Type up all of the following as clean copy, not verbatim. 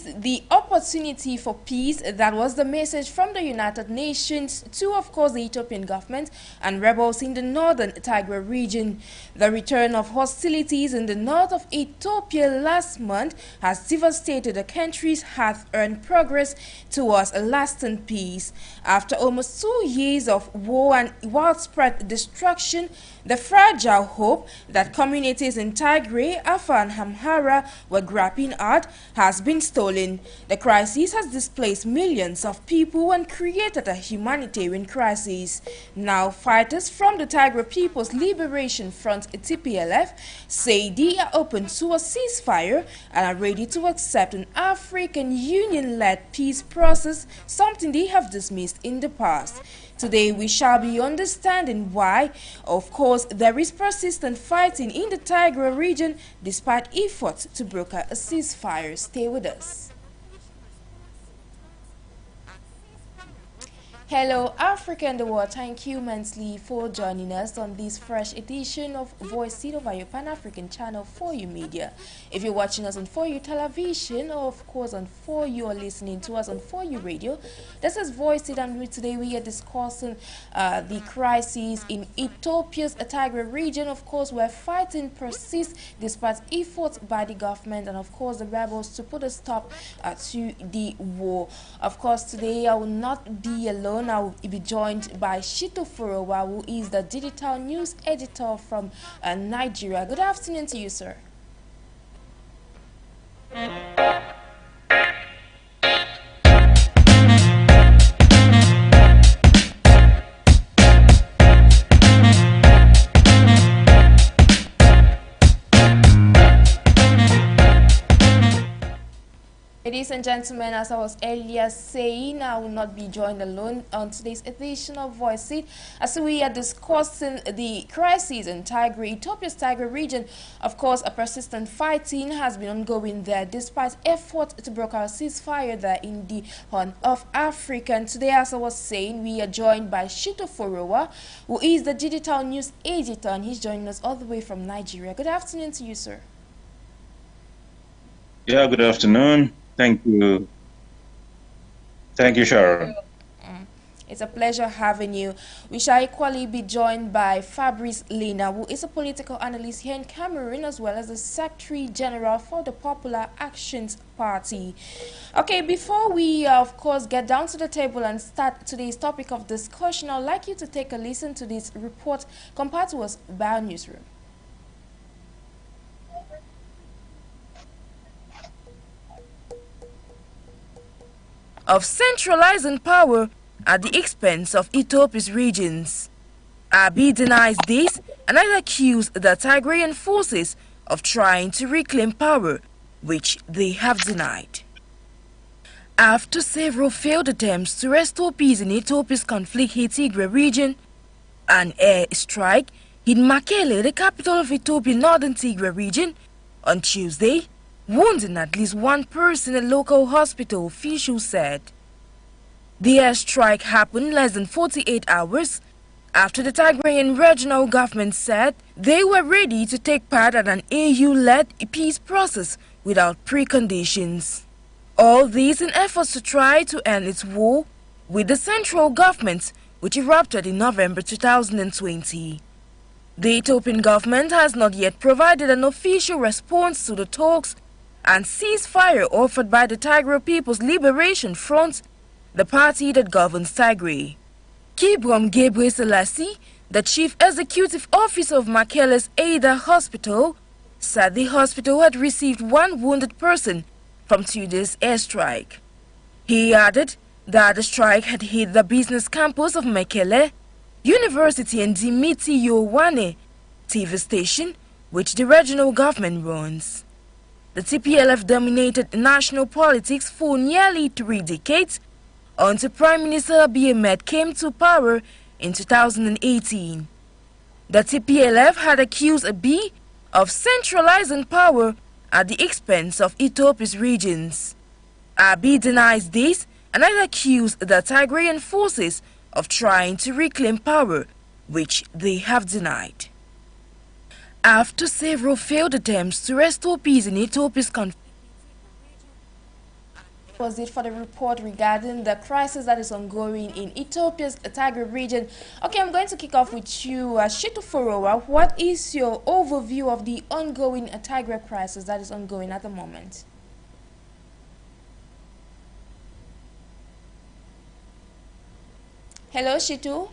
seized the opportunity for peace. That was the message from the United Nations to, of course, the Ethiopian government and rebels in the northern Tigray region. The return of hostilities in the north of Ethiopia last month has devastated the country's hard-earned progress towards a lasting peace. After almost 2 years of war and widespread destruction, the fragile hope that communities in Tigray, Afar and Amhara were grappling at has been stolen. The crisis has displaced millions of people and created a humanitarian crisis. Now, fighters from the Tigray People's Liberation Front (TPLF) say they are open to a ceasefire and are ready to accept an African Union-led peace process, something they have dismissed in the past. Today we shall be understanding why, of course, there is persistent fighting in the Tigray region despite efforts to broker a ceasefire. Stay with us. Hello Africa and the world, thank you immensely for joining us on this fresh edition of Voice It over your Pan-African channel For You Media. If you're watching us on For You Television or of course on For You or listening to us on For You Radio, this is Voice It, and today we are discussing the crisis in Ethiopia's Tigray region, of course, where fighting persists despite efforts by the government and of course the rebels to put a stop to the war. Of course, today I will not be alone. I will be joined by SHITTU, who is the digital news editor from Nigeria. Good afternoon to you, sir. Ladies and gentlemen, as I was earlier saying, I will not be joined alone on today's edition of Voice It, as we are discussing the crisis in Tigray, Ethiopia's Tigray region. Of course, a persistent fighting has been ongoing there despite efforts to broker a ceasefire there in the Horn of Africa. And today, as I was saying, we are joined by SHITTU, who is the digital news editor, and he's joining us all the way from Nigeria. Good afternoon to you, sir. Yeah, good afternoon. Thank you. Thank you, Sharon. It's a pleasure having you. We shall equally be joined by FABRICE LENA, who is a political analyst here in Cameroon, as well as the Secretary General for the Popular Actions Party. Okay, before we, of course, get down to the table and start today's topic of discussion, I'd like you to take a listen to this report compared to us by our newsroom. Of centralizing power at the expense of Ethiopia's regions. Abiy denies this and has accused the Tigrayan forces of trying to reclaim power, which they have denied. After several failed attempts to restore peace in Ethiopia's conflict-hit Tigray region, an air strike hit Mekelle, the capital of Ethiopia's northern Tigray region, on Tuesday, wounding at least one person in a local hospital, officials said. The airstrike happened less than 48 hours after the Tigrayan regional government said they were ready to take part in an AU-led peace process without preconditions. All these in efforts to try to end its war with the central government, which erupted in November 2020. The Ethiopian government has not yet provided an official response to the talks and ceasefire offered by the Tigray People's Liberation Front, the party that governs Tigray. Kibrom Gebre Selassie, the chief executive officer of Mekelle's Ada Hospital, said the hospital had received one wounded person from Tuesday's airstrike. He added that the strike had hit the business campus of Mekelle University and Dimiti Yowane TV station, which the regional government runs. The TPLF dominated national politics for nearly 3 decades until Prime Minister Abiy Ahmed came to power in 2018. The TPLF had accused Abiy of centralizing power at the expense of Ethiopia's regions. Abiy denies this and has accused the Tigrayan forces of trying to reclaim power, which they have denied. After several failed attempts to restore peace in Ethiopia's conflict, Was it for the report regarding the crisis that is ongoing in Ethiopia's Tigray region. Okay, I'm going to kick off with you, SHITTU. What is your overview of the ongoing Tigray crisis that is ongoing at the moment? Hello, SHITTU.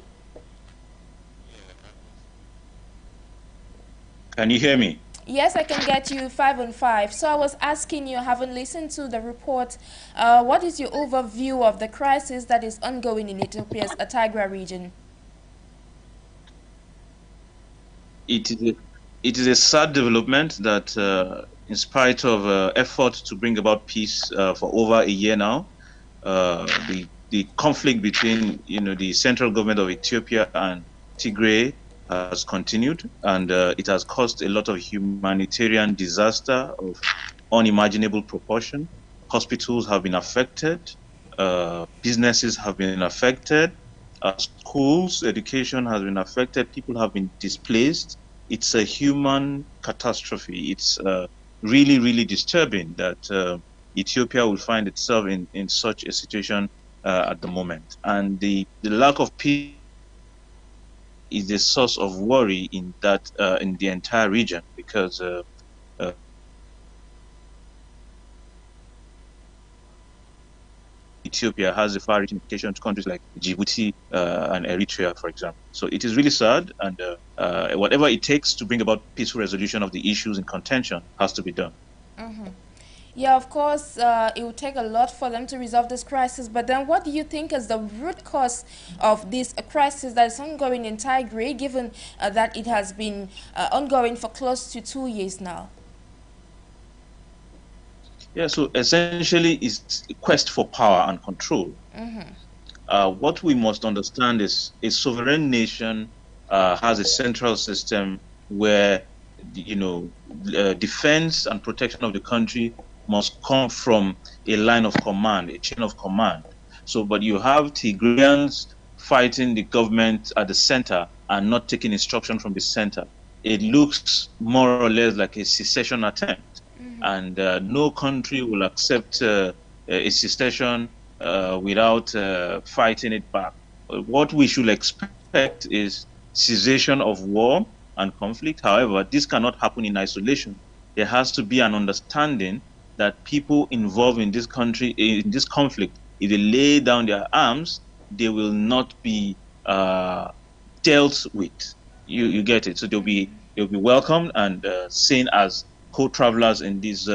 Can you hear me? Yes, I can get you 5 on 5. So I was asking you, having listened to the report, what is your overview of the crisis that is ongoing in Ethiopia's Tigray region? It is a sad development that, in spite of efforts to bring about peace for over a year now, the conflict between the central government of Ethiopia and Tigray has continued, and it has caused a lot of humanitarian disaster of unimaginable proportion. Hospitals have been affected, businesses have been affected, schools, education has been affected, people have been displaced. It's a human catastrophe. It's really, really disturbing that Ethiopia will find itself in such a situation at the moment. And the lack of peace is the source of worry in that in the entire region, because Ethiopia has a far-reaching implication to countries like Djibouti and Eritrea, for example. So it is really sad, and whatever it takes to bring about peaceful resolution of the issues in contention has to be done. Yeah, of course, it will take a lot for them to resolve this crisis. But then what do you think is the root cause of this crisis that is ongoing in Tigray, given that it has been ongoing for close to 2 years now? Yeah, so essentially it's a quest for power and control. What we must understand is a sovereign nation has a central system where defense and protection of the country must come from a line of command, a chain of command. So, but you have Tigrayans fighting the government at the center and not taking instruction from the center. It looks more or less like a secession attempt. And no country will accept a secession without fighting it back. What we should expect is cessation of war and conflict. However, this cannot happen in isolation. There has to be an understanding that people involved in this country, in this conflict, if they lay down their arms, they will not be dealt with. You get it? So they'll be welcomed and seen as co-travelers in this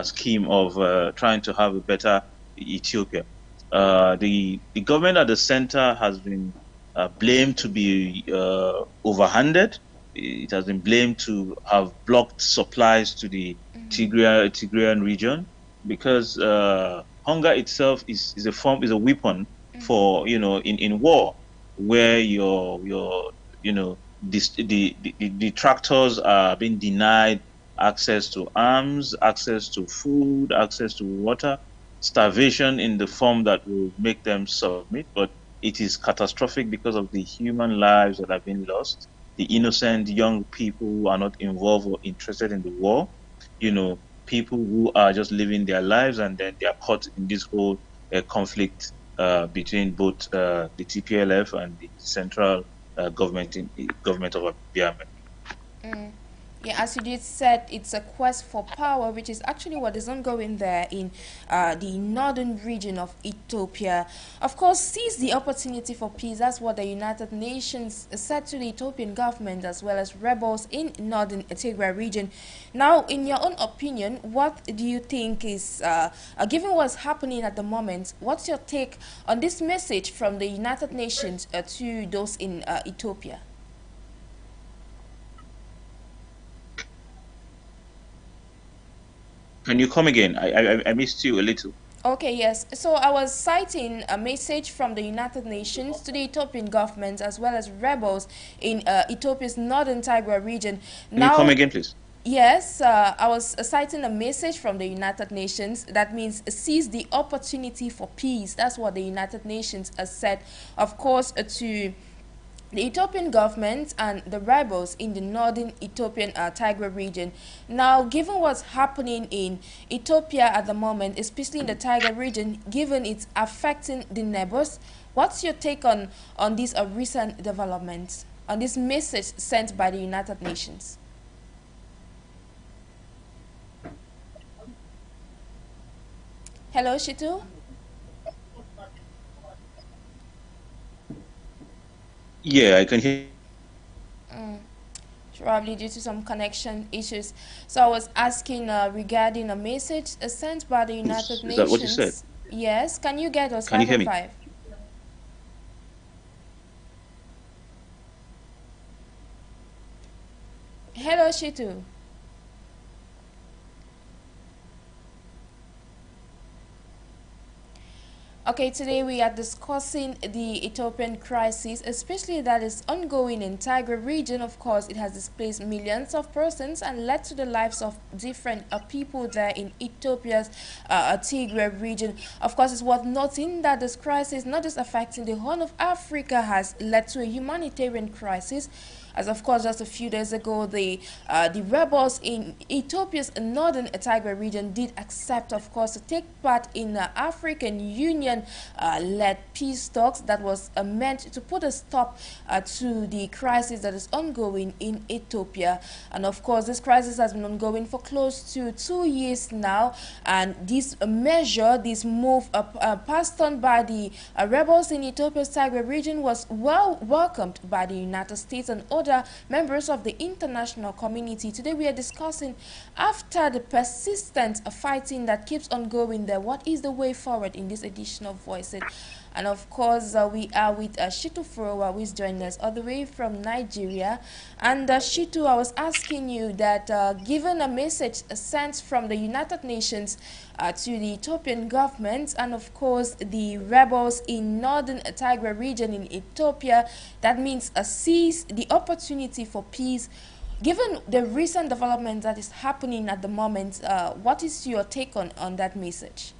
scheme of trying to have a better Ethiopia. The government at the center has been blamed to be overhanded. It has been blamed to have blocked supplies to the Tigrayan region, because hunger itself is a weapon for in war, where the tractors are being denied access to arms, access to food, access to water, starvation in the form that will make them submit. But it is catastrophic because of the human lives that have been lost, the innocent young people who are not involved or interested in the war, people who are just living their lives, and then they are caught in this whole conflict between both the TPLF and the central government of Abiy Ahmed. Yeah, as you did said, it's a quest for power, which is actually what is ongoing there in the northern region of Ethiopia. Of course, seize the opportunity for peace. That's what the United Nations said to the Ethiopian government as well as rebels in northern Tigray region. Now, in your own opinion, what do you think is, given what's happening at the moment, what's your take on this message from the United Nations to those in Ethiopia? Can you come again? I missed you a little. Okay, yes. So I was citing a message from the United Nations to the Ethiopian government as well as rebels in Ethiopia's northern Tigray region. Can you come again, please? Yes, I was citing a message from the United Nations that means seize the opportunity for peace. That's what the United Nations has said, of course, to the Ethiopian government and the rebels in the northern Ethiopian Tigray region. Now, given what's happening in Ethiopia at the moment, especially in the Tigray region, given it's affecting the neighbors, what's your take on these recent developments, on this message sent by the United Nations? Hello, SHITTU? Yeah, I can hear. Probably due to some connection issues. So I was asking regarding a message sent by the United Is that what you said? Nations. Yes, can you get us Can you hear me? 505? Hello, SHITTU. Okay, today we are discussing the Ethiopian crisis, especially that is ongoing in Tigray region. Of course, it has displaced millions of persons and led to the lives of different people there in Ethiopia's Tigray region. Of course, it's worth noting that this crisis, not just affecting the Horn of Africa, has led to a humanitarian crisis. As of course, just a few days ago, the rebels in Ethiopia's northern Tigray region did accept, of course, to take part in the African Union-led peace talks that was meant to put a stop to the crisis that is ongoing in Ethiopia. And of course, this crisis has been ongoing for close to 2 years now. And this measure, this move passed on by the rebels in Ethiopia's Tigray region was well welcomed by the United States and other members of the international community. Today we are discussing, after the persistent fighting that keeps on going there, what is the way forward in this edition of Voice It. And of course, we are with SHITTU FOWORA, who is joining us all the way from Nigeria. And SHITTU, I was asking you that given a message sent from the United Nations to the Ethiopian government and of course the rebels in northern Tigray region in Ethiopia, that means seize the opportunity for peace. Given the recent development that is happening at the moment, what is your take on that message?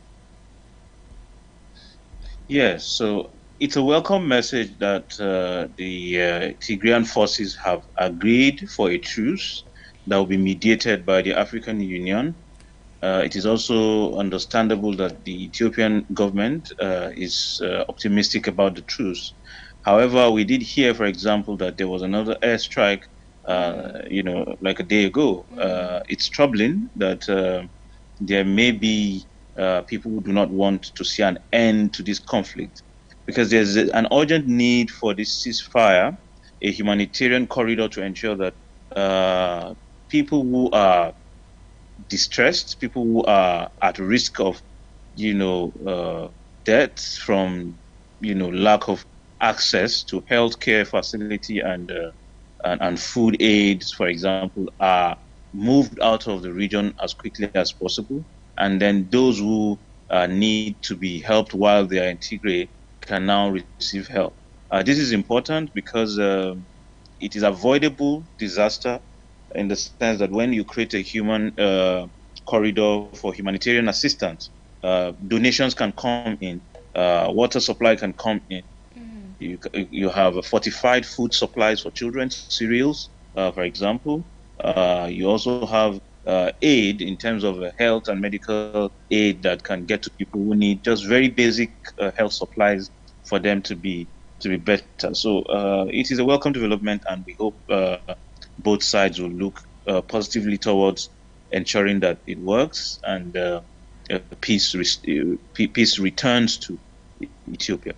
Yes, so it's a welcome message that the Tigrayan forces have agreed for a truce that will be mediated by the African Union. It is also understandable that the Ethiopian government is optimistic about the truce. However, we did hear, for example, that there was another airstrike, like a day ago. It's troubling that there may be people who do not want to see an end to this conflict, because there's an urgent need for this ceasefire, a humanitarian corridor to ensure that people who are distressed, people who are at risk of, death from, lack of access to healthcare facility and food aids, for example, are moved out of the region as quickly as possible. And then those who need to be helped while they are in Tigray can now receive help. This is important because it is avoidable disaster, in the sense that when you create a human corridor for humanitarian assistance, donations can come in, water supply can come in. You have fortified food supplies for children, cereals, for example. You also have aid in terms of health and medical aid that can get to people who need just very basic health supplies for them to be better. So it is a welcome development, and we hope both sides will look positively towards ensuring that it works and peace returns to Ethiopia.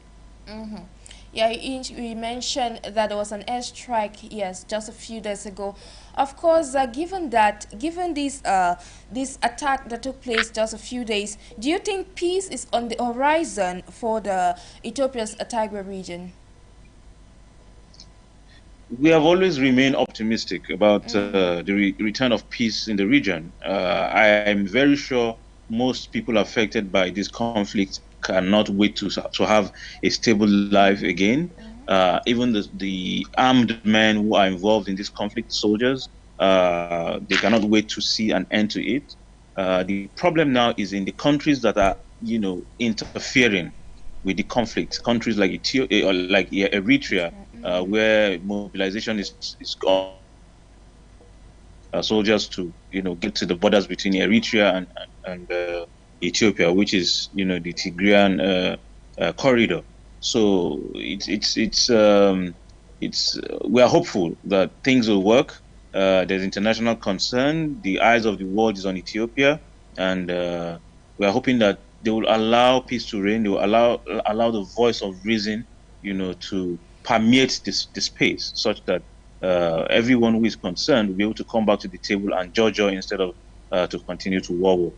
Yeah, you mentioned that there was an airstrike, yes, just a few days ago. Of course, given this attack that took place just a few days, do you think peace is on the horizon for the Ethiopia's Tigray region? We have always remained optimistic about the return of peace in the region. I am very sure most people affected by this conflict cannot wait to have a stable life again. Even the armed men who are involved in this conflict, soldiers, they cannot wait to see an end to it. The problem now is in the countries that are, interfering with the conflict. Countries like Ethiopia or like Eritrea, where mobilization is gone. Soldiers to get to the borders between Eritrea and Ethiopia, which is the Tigrayan corridor. So we are hopeful that things will work. There's international concern. The eyes of the world is on Ethiopia, and we are hoping that they will allow peace to reign. They will allow the voice of reason, to permeate this space, such that everyone who is concerned will be able to come back to the table and judge instead of to continue to war.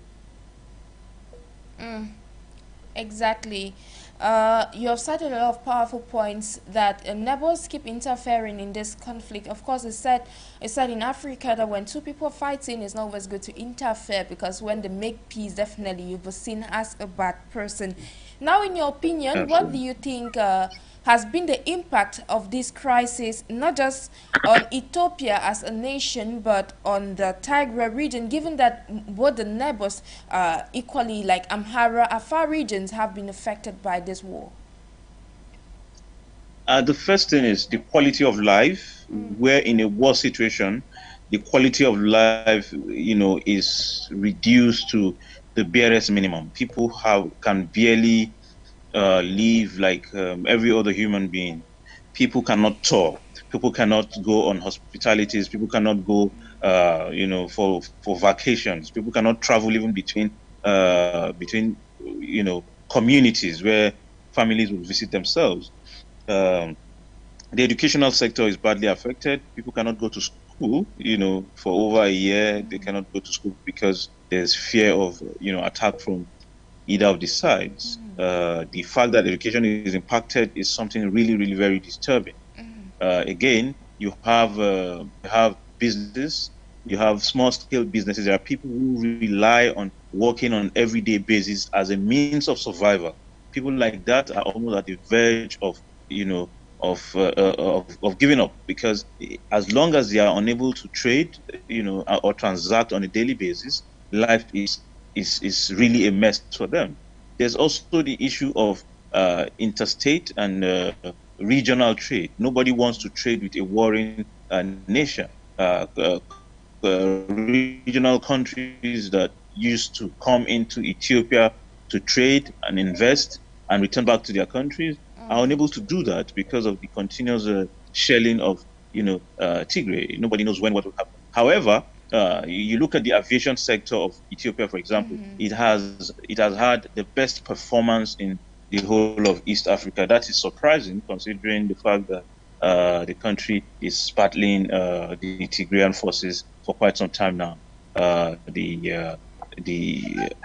Exactly. You have cited a lot of powerful points that neighbors keep interfering in this conflict. Of course, it's said in Africa that when two people are fighting, it's not always good to interfere, because when they make peace, definitely you'll be seen as a bad person. Now, in your opinion, Absolutely. what do you think has been the impact of this crisis, not just on Ethiopia as a nation, but on the Tigray region, given that both the neighbors, equally like Amhara, Afar regions, have been affected by this war? The first thing is the quality of life. Where in a war situation, the quality of life, is reduced to the barest minimum. People can barely live like every other human being. People cannot talk. People cannot go on hospitalities. People cannot go, for vacations. People cannot travel even between communities where families will visit themselves. The educational sector is badly affected. People cannot go to school, for over a year. They cannot go to school because there's fear of, attack from either of the sides. The fact that education is impacted is something really, really very disturbing. Again, you have business, you have small-scale businesses. There are people who rely on working on an everyday basis as a means of survival. People like that are almost at the verge of, of giving up, because as long as they are unable to trade, or transact on a daily basis, life is really a mess for them. There's also the issue of interstate and regional trade. Nobody wants to trade with a warring nation. Regional countries that used to come into Ethiopia to trade and invest and return back to their countries are unable to do that because of the continuous shelling of Tigray. Nobody knows what will happen. However, you look at the aviation sector of Ethiopia, for example, it has had the best performance in the whole of East Africa. That is surprising, considering the fact that the country is battling the Tigrayan forces for quite some time now. The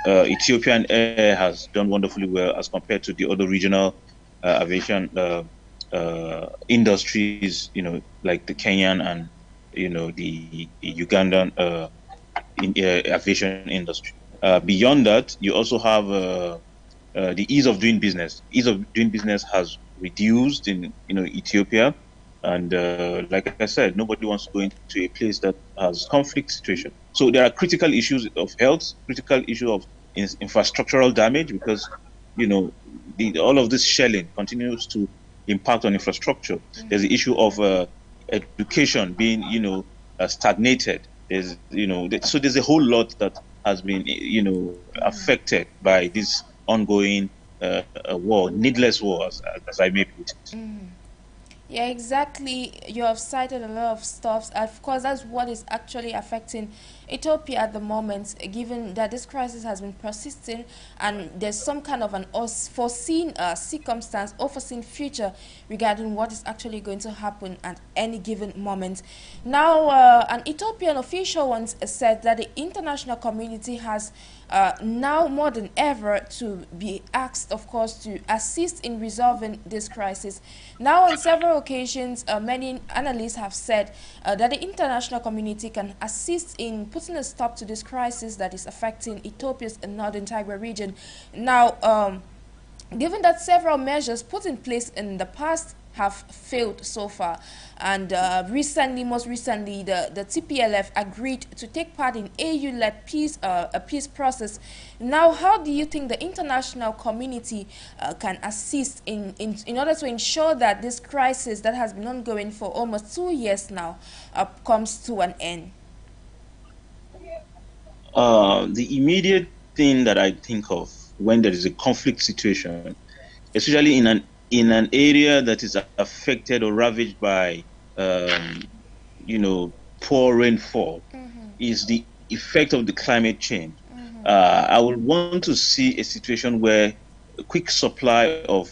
Ethiopian Air has done wonderfully well as compared to the other regional aviation industries, like the Kenyan and the Ugandan aviation industry. Beyond that, you also have the ease of doing business. Ease of doing business has reduced in Ethiopia, and like I said, nobody wants to go into a place that has conflict situation. So there are critical issues of health, critical issue of infrastructural damage, because all of this shelling continues to impact on infrastructure. There's the issue of education being stagnated. There's so there's a whole lot that has been affected by this ongoing war, needless war, as I may put it. Yeah, exactly. You have cited a lot of stuff. Of course, that's what is actually affecting Ethiopia at the moment, given that this crisis has been persisting and there's some kind of an unforeseen circumstance, unforeseen future regarding what is actually going to happen at any given moment. Now, an Ethiopian official once said that the international community has now more than ever to be asked, of course, to assist in resolving this crisis. Now, on several occasions, many analysts have said that the international community can assist in putting a stop to this crisis that is affecting Ethiopia's northern Tigray region. Now, given that several measures put in place in the past have failed so far. And most recently, the TPLF agreed to take part in AU-led a peace process. Now, how do you think the international community can assist in order to ensure that this crisis that has been ongoing for almost 2 years now comes to an end? The immediate thing that I think of when there is a conflict situation, especially in an area that is affected or ravaged by poor rainfall, is the effect of the climate change. I would want to see a situation where a quick supply of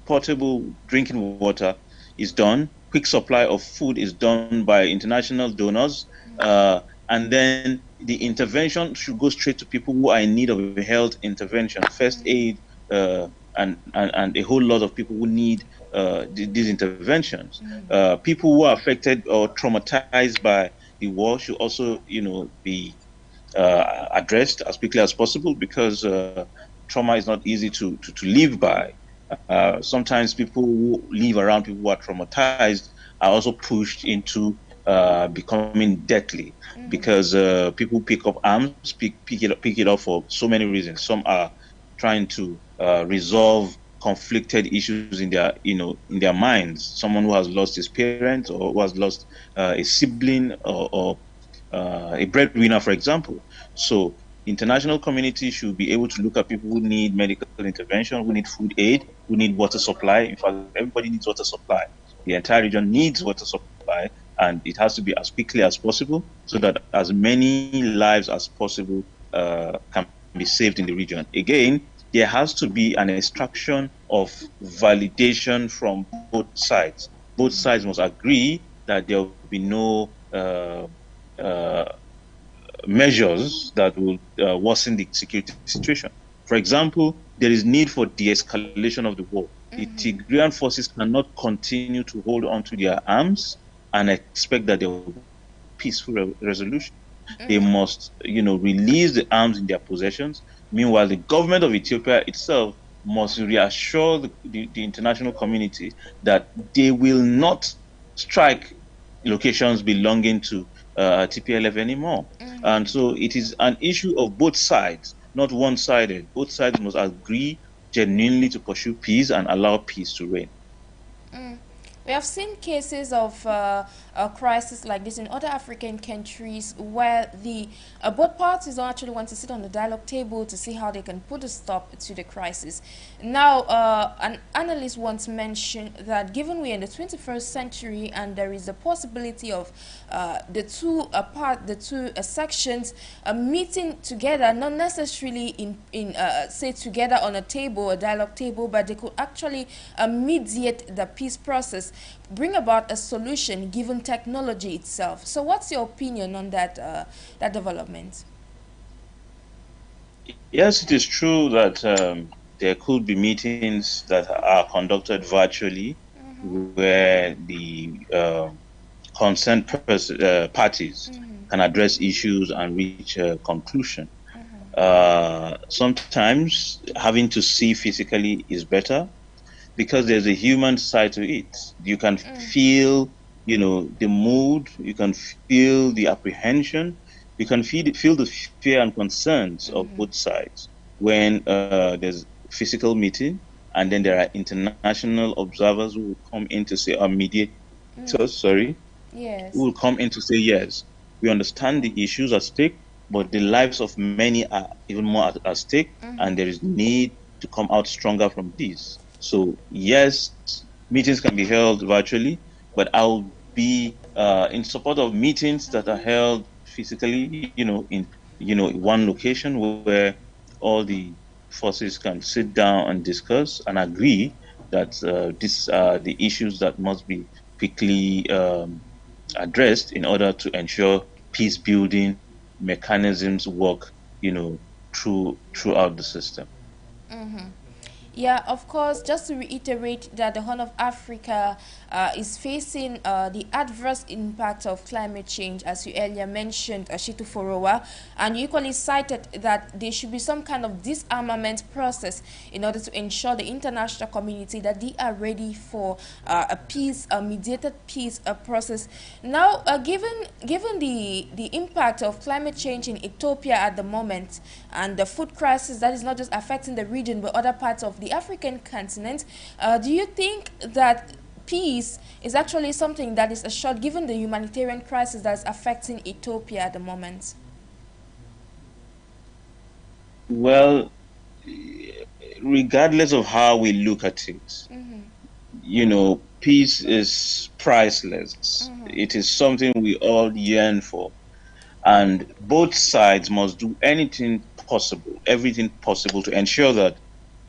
potable drinking water is done, quick supply of food is done by international donors, and then the intervention should go straight to people who are in need of a health intervention, first aid, and a whole lot of people who need these interventions. People who are affected or traumatized by the war should also, be addressed as quickly as possible, because trauma is not easy to live by. Sometimes people who live around people who are traumatized are also pushed into becoming deadly, because people pick up arms, pick it up for so many reasons. Some are trying to resolve conflicted issues in their minds. Someone who has lost his parents, or who has lost a sibling, or a breadwinner, for example. So international community should be able to look at people who need medical intervention, who need food aid, who need water supply. In fact, everybody needs water supply. The entire region needs water supply, and it has to be as quickly as possible, so that as many lives as possible can be saved in the region. Again, there has to be an extraction of validation from both sides. Both sides must agree that there will be no measures that will worsen the security situation. For example, there is need for de-escalation of the war. The Tigrayan forces cannot continue to hold on to their arms and expect that there will be peaceful resolution. They must, release the arms in their possessions. Meanwhile, the government of Ethiopia itself must reassure the international community that they will not strike locations belonging to TPLF anymore. And so it is an issue of both sides, not one-sided. Both sides must agree genuinely to pursue peace and allow peace to reign. We have seen cases of a crisis like this in other African countries, where both parties don't actually want to sit on the dialogue table to see how they can put a stop to the crisis. Now, an analyst once mentioned that given we're in the 21st century and there is a possibility of the two sections meeting together, not necessarily say together on a table, a dialogue table, but they could actually mediate the peace process, bring about a solution given technology itself. So what's your opinion on that development? Yes, it is true that there could be meetings that are conducted virtually, where the concerned parties can address issues and reach a conclusion. Sometimes having to see physically is better, because there's a human side to it. You can feel, the mood, you can feel the apprehension, you can feel the fear and concerns of both sides when there's physical meeting, and then there are international observers who will come in to say, yes, who will come in to say, yes, we understand the issues at stake, but the lives of many are even more at stake, and there is need to come out stronger from this. So yes, meetings can be held virtually, but I'll be in support of meetings that are held physically, in one location, where all the forces can sit down and discuss and agree that these are the issues that must be quickly addressed in order to ensure peace building mechanisms work, throughout the system. Yeah, of course, just to reiterate that the Horn of Africa is facing the adverse impact of climate change, as you earlier mentioned, SHITTU, and you equally cited that there should be some kind of disarmament process in order to ensure the international community that they are ready for a peace, a mediated peace process. Now, given the impact of climate change in Ethiopia at the moment, and the food crisis that is not just affecting the region but other parts of the African continent, do you think that peace is actually something that is assured given the humanitarian crisis that's affecting Ethiopia at the moment? Well, regardless of how we look at it, peace is priceless. It is something we all yearn for. And both sides must do anything possible, everything possible to ensure that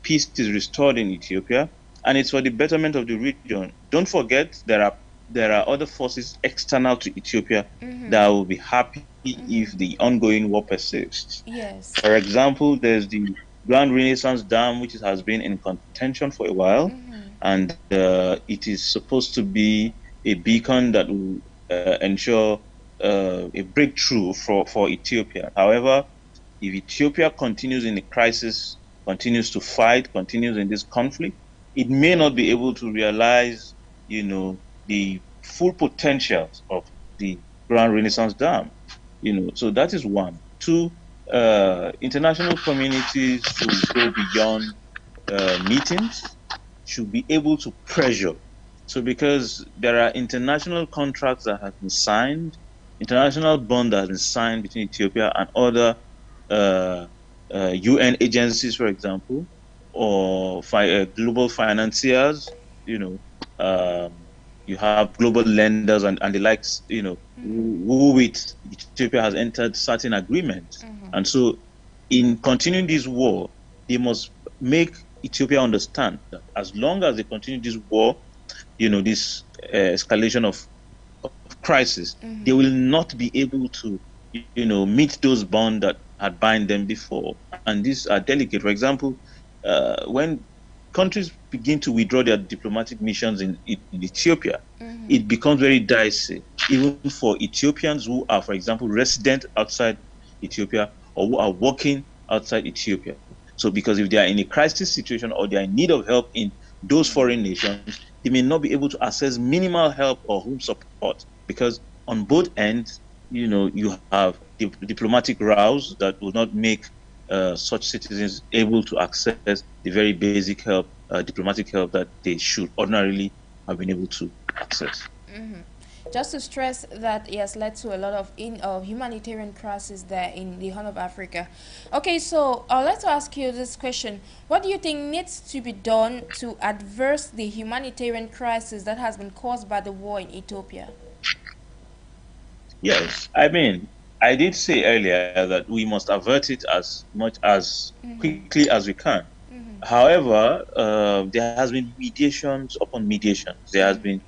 peace is restored in Ethiopia, and it's for the betterment of the region. Don't forget, there are other forces external to Ethiopia that will be happy if the ongoing war persists. Yes. For example, there's the Grand Renaissance Dam, which has been in contention for a while, and it is supposed to be a beacon that will ensure a breakthrough for Ethiopia. However, if Ethiopia continues in the crisis, continues to fight, continues in this conflict, it may not be able to realize, the full potential of the Grand Renaissance Dam. So that is one. Two, international communities should go beyond meetings, should be able to pressure. So because there are international contracts that have been signed, international bond that has been signed between Ethiopia and other UN agencies, for example, or global financiers, you have global lenders and the likes, who with Ethiopia has entered certain agreements. And so in continuing this war, they must make Ethiopia understand that as long as they continue this war, this escalation of crisis, they will not be able to, meet those bonds that had bind them before. And these are delicate. For example, when countries begin to withdraw their diplomatic missions in Ethiopia, it becomes very dicey, even for Ethiopians who are, for example, resident outside Ethiopia or who are working outside Ethiopia. So because if they are in a crisis situation or they are in need of help in those foreign nations, they may not be able to access minimal help or home support, because on both ends, you have diplomatic rows that will not make such citizens able to access the very basic help, diplomatic help that they should ordinarily have been able to access. Just to stress that it has led to a lot of humanitarian crisis there in the Horn of Africa. Okay, so I'd like to ask you this question. What do you think needs to be done to address the humanitarian crisis that has been caused by the war in Ethiopia? Yes, I mean, I did say earlier that we must avert it as much as quickly as we can. However, there has been mediations upon mediations. There has been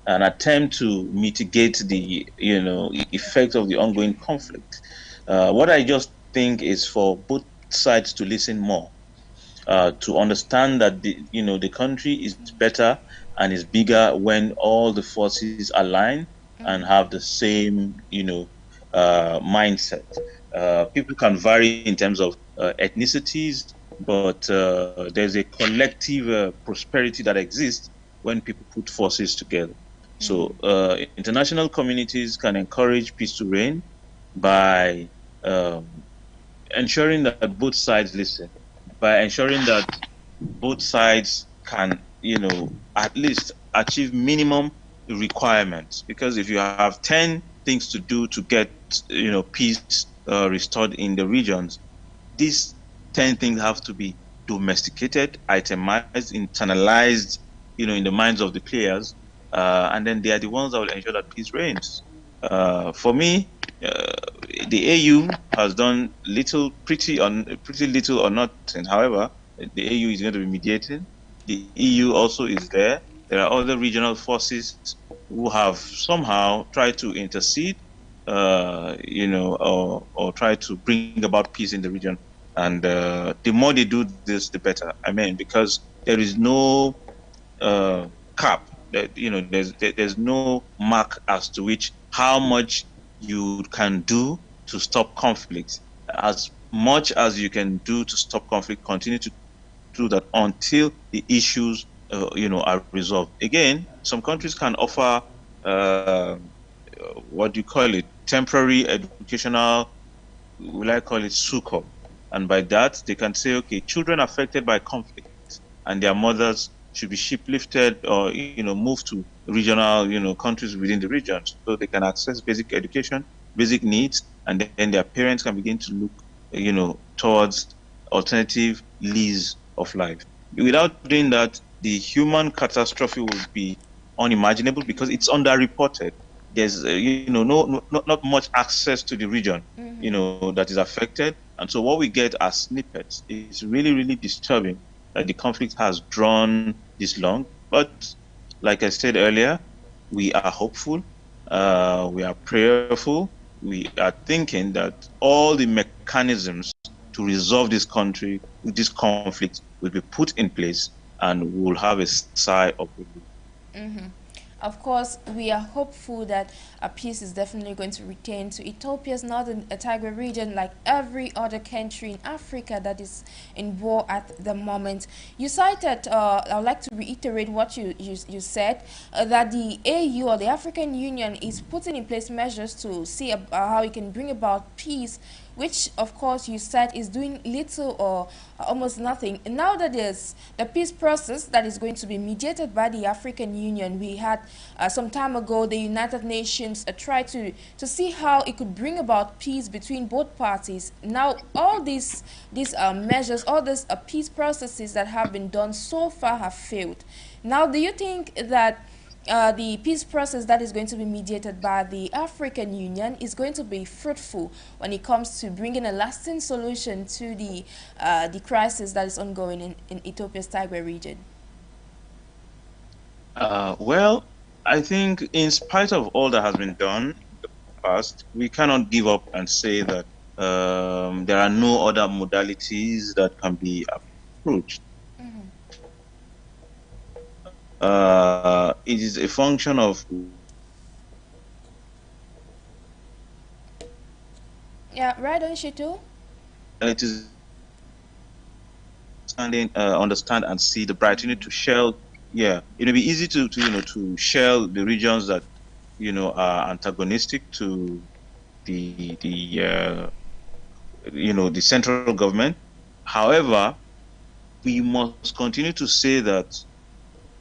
an attempt to mitigate the effect of the ongoing conflict. What I just think is for both sides to listen more, to understand that the country is better and is bigger when all the forces align and have the same mindset. People can vary in terms of ethnicities, but there's a collective prosperity that exists when people put forces together. So international communities can encourage peace to reign by ensuring that both sides listen, by ensuring that both sides can, at least achieve minimum requirements. Because if you have 10 things to do to get, peace restored in the regions, these 10 things have to be domesticated, itemized, internalized, in the minds of the players. And then they are the ones that will ensure that peace reigns. For me, the AU has done pretty little or nothing. However, the AU is going to be mediating. The EU also is there. There are other regional forces who have somehow tried to intercede, or try to bring about peace in the region. And the more they do this, the better. I mean, because there is no cap. That there's no mark as to which how much you can do to stop conflict. As much as you can do to stop conflict, continue to do that until the issues are resolved. Again, some countries can offer what do you call it, temporary educational, will I call it succor, and by that they can say, okay, children affected by conflict and their mothers should be shiplifted or moved to regional countries within the region so they can access basic education, basic needs, and then their parents can begin to look towards alternative lease of life. Without doing that, the human catastrophe will be unimaginable because it's underreported. There's not much access to the region that is affected, and so what we get as snippets is really, really disturbing that the conflict has drawn this long. But like I said earlier, we are hopeful, we are prayerful, we are thinking that all the mechanisms to resolve this conflict will be put in place, and we'll have a sigh of relief. Of course, we are hopeful that a peace is definitely going to return to Ethiopia's northern Tigray region, like every other country in Africa that is in war at the moment. You cited, I would like to reiterate what you said, that the AU or the African Union is putting in place measures to see how it can bring about peace, which of course you said is doing little or almost nothing. Now that there's the peace process that is going to be mediated by the African Union, we had some time ago the United Nations tried to see how it could bring about peace between both parties. Now all these measures, all these peace processes that have been done so far have failed. Now do you think that the peace process that is going to be mediated by the African Union is going to be fruitful when it comes to bringing a lasting solution to the crisis that is ongoing in Ethiopia's Tigray region? Well, I think in spite of all that has been done in the past, we cannot give up and say that there are no other modalities that can be approached. It is a function of right on, SHITTU. It is understand and see the bright. You need to shell. Yeah, it will be easy to shell the regions that are antagonistic to the central government. However, we must continue to say that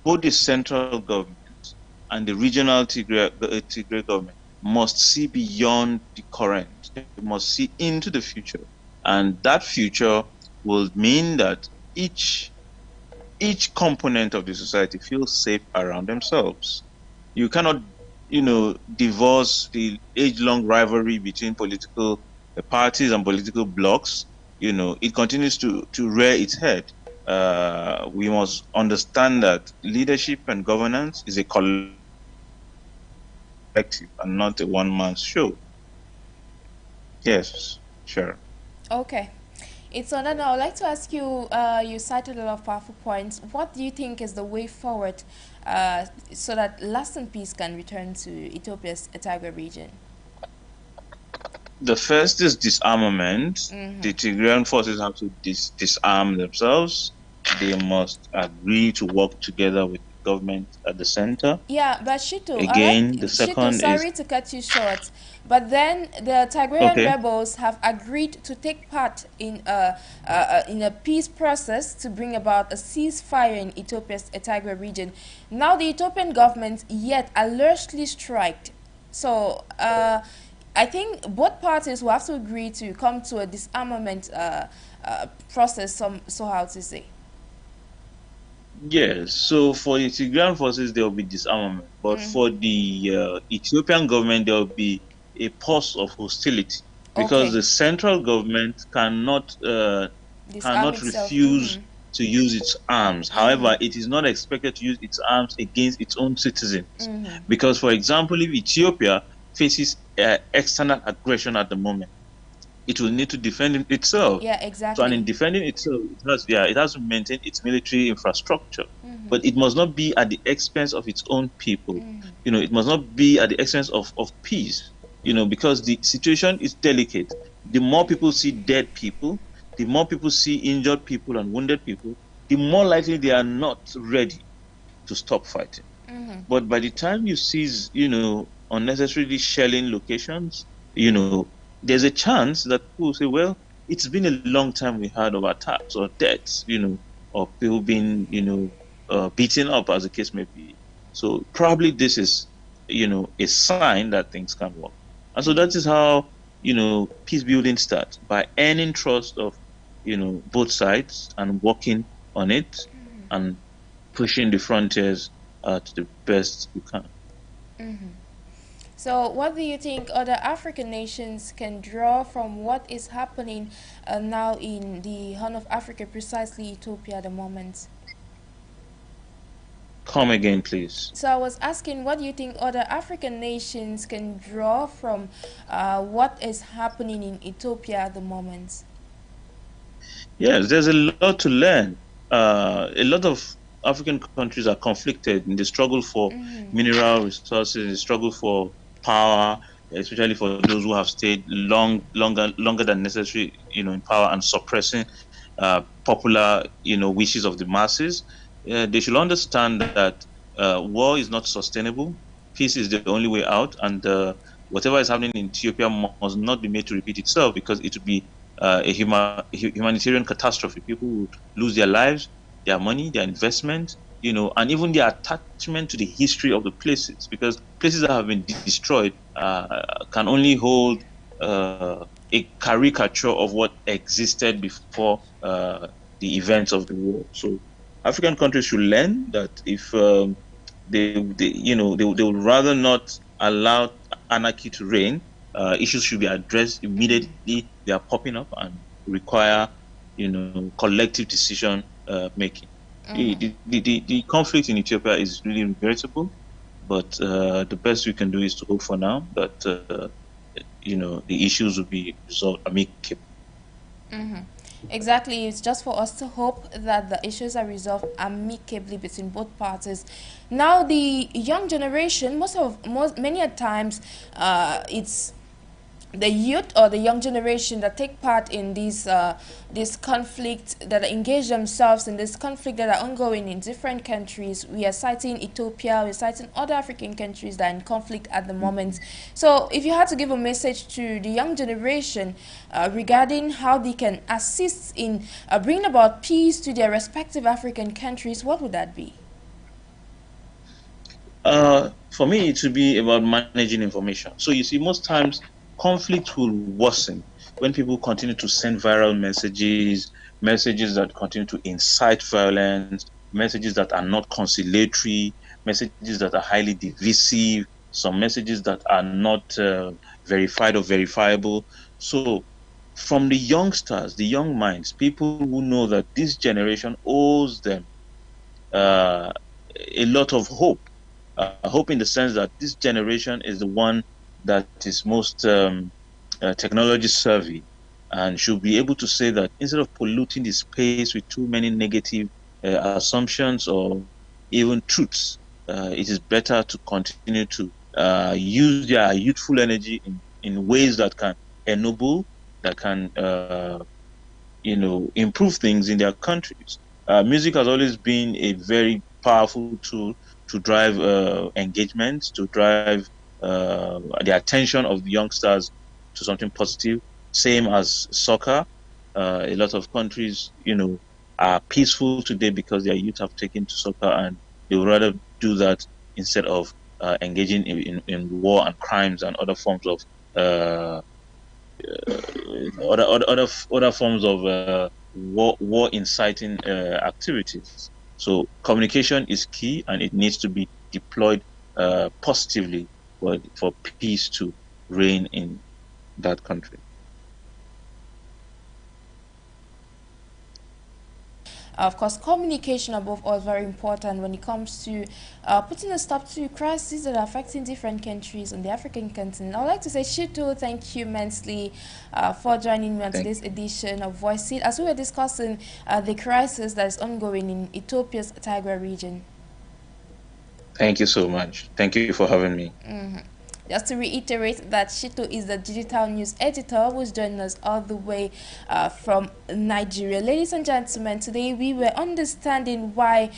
both the central government and the regional Tigray government must see beyond the current. They must see into the future, and that future will mean that each component of the society feels safe around themselves. You cannot, divorce the age-long rivalry between political parties and political blocs. It continues to rear its head. We must understand that leadership and governance is a collective and not a one-man's show. Yes, sure. Okay. It's on that. I would like to ask you, you cited a lot of powerful points. What do you think is the way forward so that lasting peace can return to Ethiopia's Tigray region? The first is disarmament. The Tigrayan forces have to disarm themselves. They must agree to work together with the government at the center. Yeah, but SHITTU, again, the second sorry to cut you short, but then the Tigrayan rebels have agreed to take part in a peace process to bring about a ceasefire in Ethiopia's Tigray region. Now the Ethiopian government yet alertly striked. So I think both parties will have to agree to come to a disarmament process, so how to say. Yes, so for the Tigrayan forces, there will be disarmament. But for the Ethiopian government, there will be a pause of hostility. Because the central government cannot refuse to use its arms. However, it is not expected to use its arms against its own citizens. Because, for example, if Ethiopia faces external aggression at the moment, it will need to defend itself. Yeah, So, and exactly. in defending itself, it has to maintain its military infrastructure, but it must not be at the expense of its own people. It must not be at the expense of peace. Because the situation is delicate. The more people see dead people, the more people see injured people and wounded people, the more likely they are not ready to stop fighting. But by the time you cease, unnecessarily shelling locations, there's a chance that people will say, well, it's been a long time we heard of attacks or deaths, or people being, beaten up, as the case may be. So probably this is, a sign that things can work. And so that is how, peace building starts, by earning trust of, both sides and working on it and pushing the frontiers to the best you can. So, what do you think other African nations can draw from what is happening now in the Horn of Africa, precisely Ethiopia at the moment? Come again, please. So, I was asking, what do you think other African nations can draw from what is happening in Ethiopia at the moment? Yes, there's a lot to learn. A lot of African countries are conflicted in the struggle for mineral resources, the struggle for power, especially for those who have stayed longer than necessary, in power and suppressing popular, wishes of the masses. They should understand that war is not sustainable. Peace is the only way out, and whatever is happening in Ethiopia must not be made to repeat itself, because it would be a humanitarian catastrophe. People would lose their lives, their money, their investment, and even their attachment to the history of the places, because places that have been destroyed can only hold a caricature of what existed before the events of the war. So African countries should learn that if they would rather not allow anarchy to reign, issues should be addressed immediately. They are popping up and require, collective decision making. The conflict in Ethiopia is really regrettable, but the best we can do is to hope for now that the issues will be resolved amicably. Exactly, it's just for us to hope that the issues are resolved amicably between both parties. Now, the young generation, many a times, it's the youth or the young generation that take part in this conflict, that engage themselves in this conflict that are ongoing in different countries. We are citing Ethiopia, we're citing other African countries that are in conflict at the moment. So if you had to give a message to the young generation regarding how they can assist in bringing about peace to their respective African countries, what would that be? For me, it should be about managing information. So you see, most times conflict will worsen when people continue to send viral messages that continue to incite violence, messages that are not conciliatory, messages that are highly divisive, some messages that are not verified or verifiable. So from the youngsters, the young minds, people who know that this generation owes them a lot of hope. Hope in the sense that this generation is the one that is most technology savvy, and should be able to say that instead of polluting the space with too many negative assumptions or even truths, it is better to continue to use their youthful energy in ways that can ennoble, that can improve things in their countries. Music has always been a very powerful tool to drive engagement, to drive the attention of the youngsters to something positive. Same as soccer. A lot of countries, are peaceful today because their youth have taken to soccer, and they would rather do that instead of engaging in war and crimes and other forms of other forms of war inciting activities. So communication is key, and it needs to be deployed positively for peace to reign in that country. Of course, communication above all is very important when it comes to putting a stop to crises that are affecting different countries on the African continent. I would like to say, SHITTU, thank you immensely for joining me on today's edition of Voice It, as we were discussing the crisis that is ongoing in Ethiopia's Tigray region. Thank you so much. Thank you for having me. Just to reiterate that SHITTU is the digital news editor who's joining us all the way from Nigeria. Ladies and gentlemen, today we were understanding why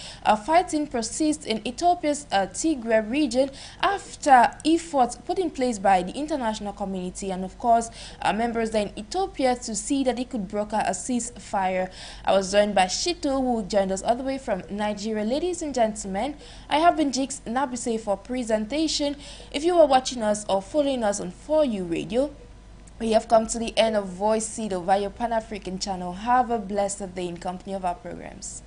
fighting persists in Ethiopia's Tigray region after efforts put in place by the international community and of course members there in Ethiopia to see that they could broker a ceasefire. I was joined by SHITTU, who joined us all the way from Nigeria. Ladies and gentlemen, I have NJIX NABESEH for presentation. If you are watching us or following us on For You Radio, we have come to the end of Voice It over your Pan-African channel. Have a blessed day in company of our programs.